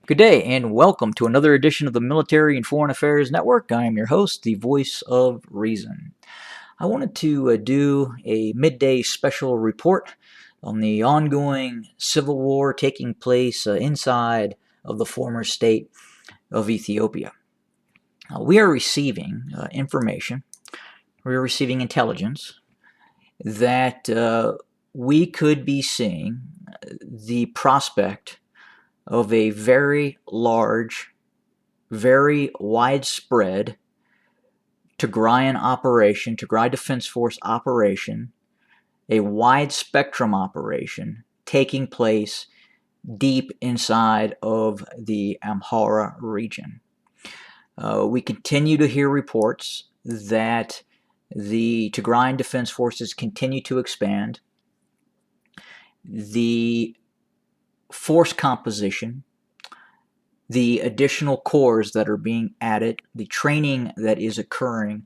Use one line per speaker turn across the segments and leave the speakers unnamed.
Good day and welcome to another edition of the Military and Foreign Affairs Network. I am your host, the voice of reason. I wanted to do a midday special report on the ongoing civil war taking place inside of the former state of Ethiopia. We are receiving information, we are receiving intelligence that we could be seeing the prospect of a very large, very widespread Tigrayan operation, Tigray Defense Force operation, a wide spectrum operation taking place deep inside of the Amhara region. We continue to hear reports that the Tigrayan Defense Forces continue to expand. The force composition, the additional corps that are being added, the training that is occurring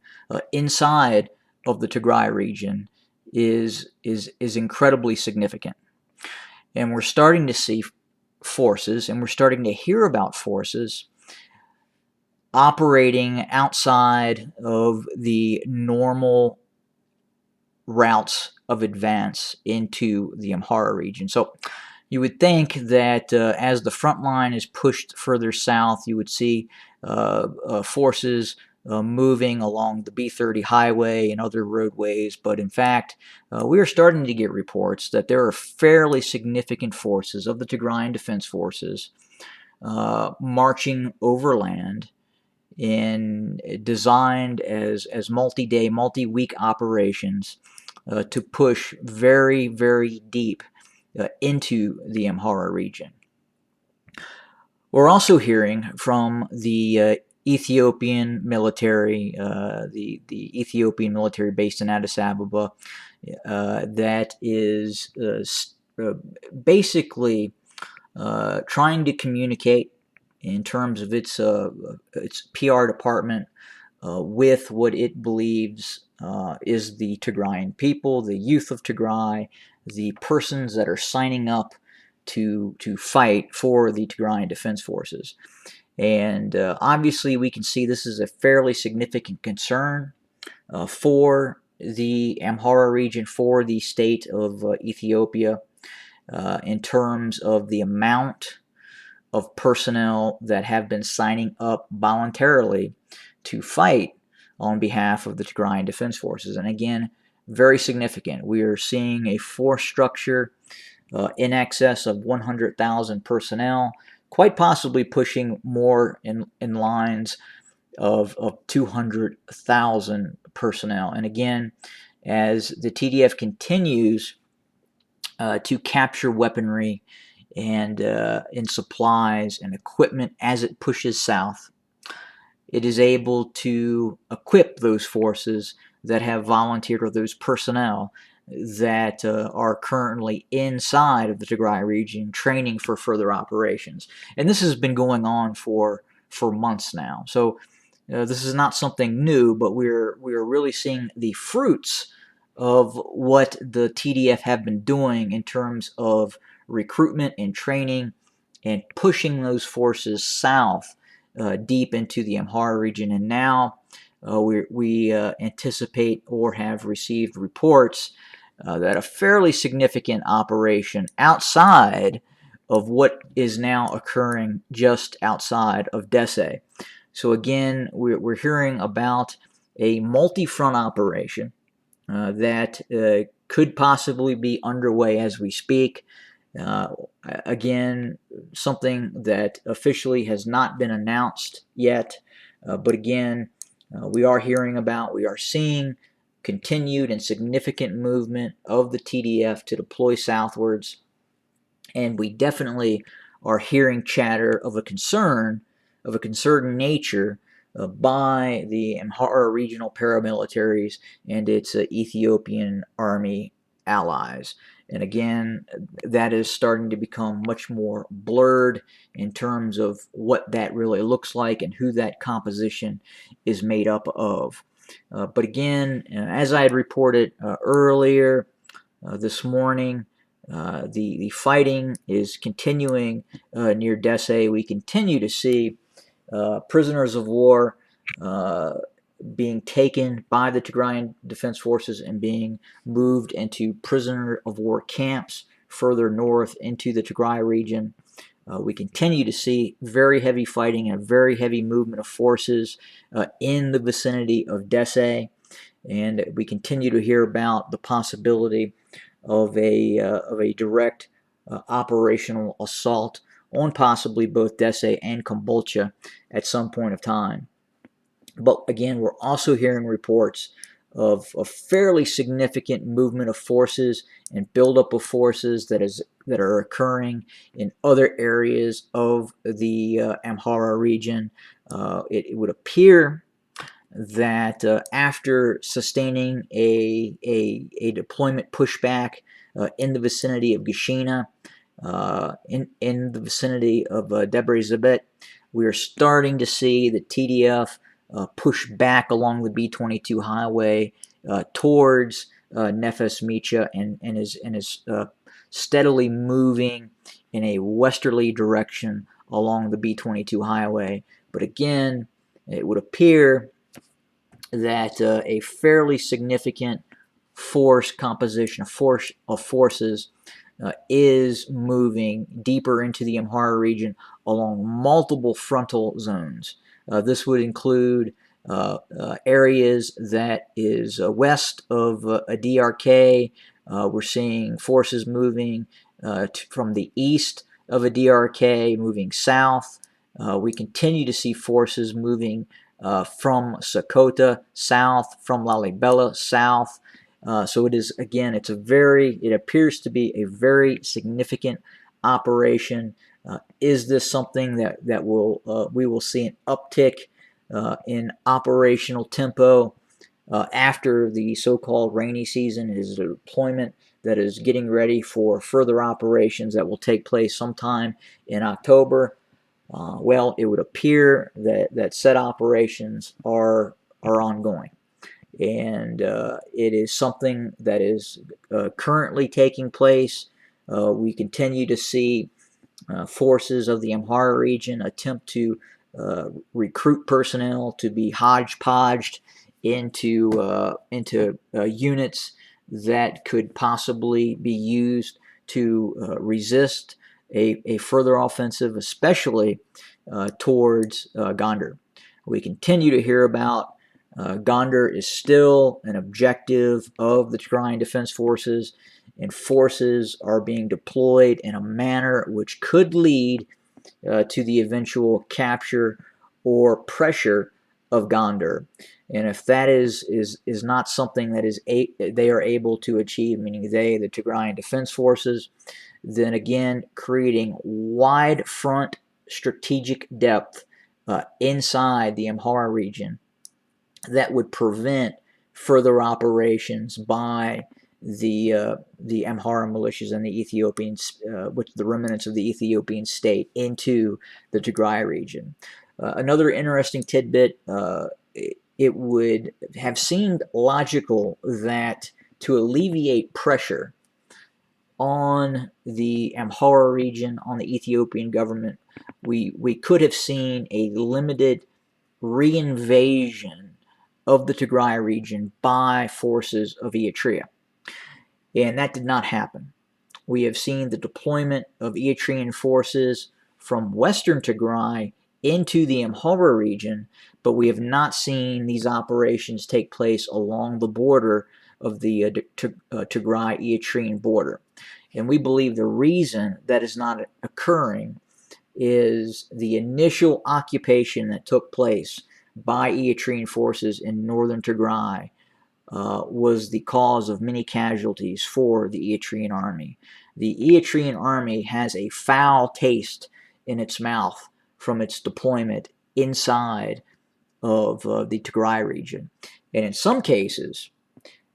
inside of the Tigray region is incredibly significant. And we're starting to see forces, and we're starting to hear about forces operating outside of the normal routes of advance into the Amhara region. So you would think that as the front line is pushed further south, you would see forces moving along the B-30 highway and other roadways, but in fact, we are starting to get reports that there are fairly significant forces of the Tigrayan Defense Forces marching overland and designed as multi-day, multi-week operations to push very, very deep into the Amhara region. We're also hearing from the Ethiopian military, the Ethiopian military based in Addis Ababa, that is basically trying to communicate in terms of its PR department with what it believes is the Tigrayan people, the youth of Tigray, the persons that are signing up to fight for the Tigrayan Defense Forces. And obviously we can see this is a fairly significant concern for the Amhara region, for the state of Ethiopia, in terms of the amount of personnel that have been signing up voluntarily to fight on behalf of the Tigrayan Defense Forces. And again, very significant. We are seeing a force structure in excess of 100,000 personnel, quite possibly pushing more in lines of 200,000 personnel. And again, as the TDF continues to capture weaponry and in supplies and equipment as it pushes south, it is able to equip those forces that have volunteered, or those personnel that are currently inside of the Tigray region training for further operations. And this has been going on for months now. So this is not something new, but we're really seeing the fruits of what the TDF have been doing in terms of recruitment and training and pushing those forces south deep into the Amhara region. And now we anticipate or have received reports that a fairly significant operation outside of what is now occurring just outside of Dese. So again, we're hearing about a multi-front operation that could possibly be underway as we speak. Again, something that officially has not been announced yet, but again, we are hearing about, we are seeing continued and significant movement of the TDF to deploy southwards, and we definitely are hearing chatter of a concern, of a concerted nature by the Amhara regional paramilitaries and its Ethiopian army allies. And again, that is starting to become much more blurred in terms of what that really looks like and who that composition is made up of. But again, as I had reported earlier this morning, The fighting is continuing near Dese. We continue to see prisoners of war being taken by the Tigrayan Defense Forces and being moved into prisoner of war camps further north into the Tigray region. We continue to see very heavy fighting and very heavy movement of forces in the vicinity of Dese, and we continue to hear about the possibility of a direct operational assault on possibly both Dese and Kombolcha at some point of time. But again, we're also hearing reports of a fairly significant movement of forces and buildup of forces that are occurring in other areas of the Amhara region. It would appear that after sustaining a deployment pushback in the vicinity of Gashina, in the vicinity of Debre Zabet, we are starting to see the TDF push back along the B-22 highway towards Nefes Micha and is steadily moving in a westerly direction along the B-22 highway. But again, it would appear that a fairly significant force composition, of forces is moving deeper into the Amhara region along multiple frontal zones. This would include areas that is west of a DRK. We're seeing forces moving from the east of a DRK, moving south. We continue to see forces moving from Sakota south, from Lalibela south. So it is, again, it appears to be a very significant operation. Is this something that we will see an uptick in operational tempo after the so-called rainy season? Is it a deployment that is getting ready for further operations that will take place sometime in October? Well, it would appear that said operations are ongoing. And it is something that is currently taking place. We continue to see forces of the Amhara region attempt to recruit personnel to be hodgepodged into units that could possibly be used to resist a further offensive, especially towards Gondar. We continue to hear about Gondar is still an objective of the Tigrayan Defense Forces, and forces are being deployed in a manner which could lead to the eventual capture or pressure of Gondar. And if that is not something that they are able to achieve, meaning the Tigrayan Defense Forces, then again creating wide front strategic depth inside the Amhara region that would prevent further operations by the Amhara militias and the Ethiopians, which the remnants of the Ethiopian state, into the Tigray region. Another interesting tidbit, it would have seemed logical that to alleviate pressure on the Amhara region, on the Ethiopian government, we could have seen a limited reinvasion of the Tigray region by forces of Eritrea. And that did not happen. We have seen the deployment of Eritrean forces from western Tigray into the Amhara region, but we have not seen these operations take place along the border of the Tigray-Eritrean border. And we believe the reason that is not occurring is the initial occupation that took place by Eritrean forces in northern Tigray was the cause of many casualties for the Eritrean army. The Eritrean army has a foul taste in its mouth from its deployment inside of the Tigray region. And in some cases,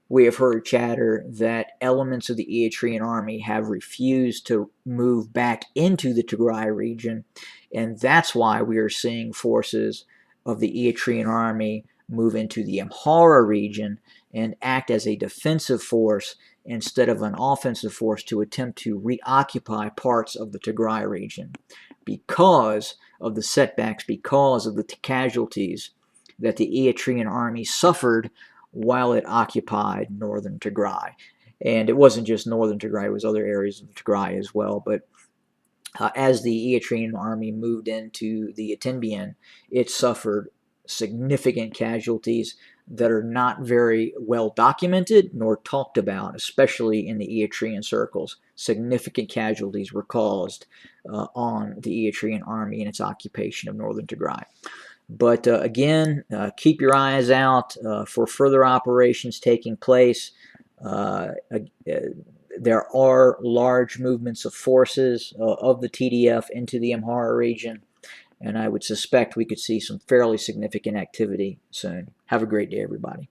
we have heard chatter that elements of the Eritrean army have refused to move back into the Tigray region, and that's why we are seeing forces of the Eritrean army move into the Amhara region and act as a defensive force instead of an offensive force to attempt to reoccupy parts of the Tigray region because of the setbacks, because of the casualties that the Eritrean army suffered while it occupied northern Tigray. And it wasn't just northern Tigray, it was other areas of Tigray as well. But as the Eritrean army moved into the Ethiopia, it suffered significant casualties that are not very well documented nor talked about, especially in the Eritrean circles. Significant casualties were caused on the Eritrean army in its occupation of northern Tigray. But again, keep your eyes out for further operations taking place. There are large movements of forces of the TDF into the Amhara region, and I would suspect we could see some fairly significant activity soon. Have a great day, everybody.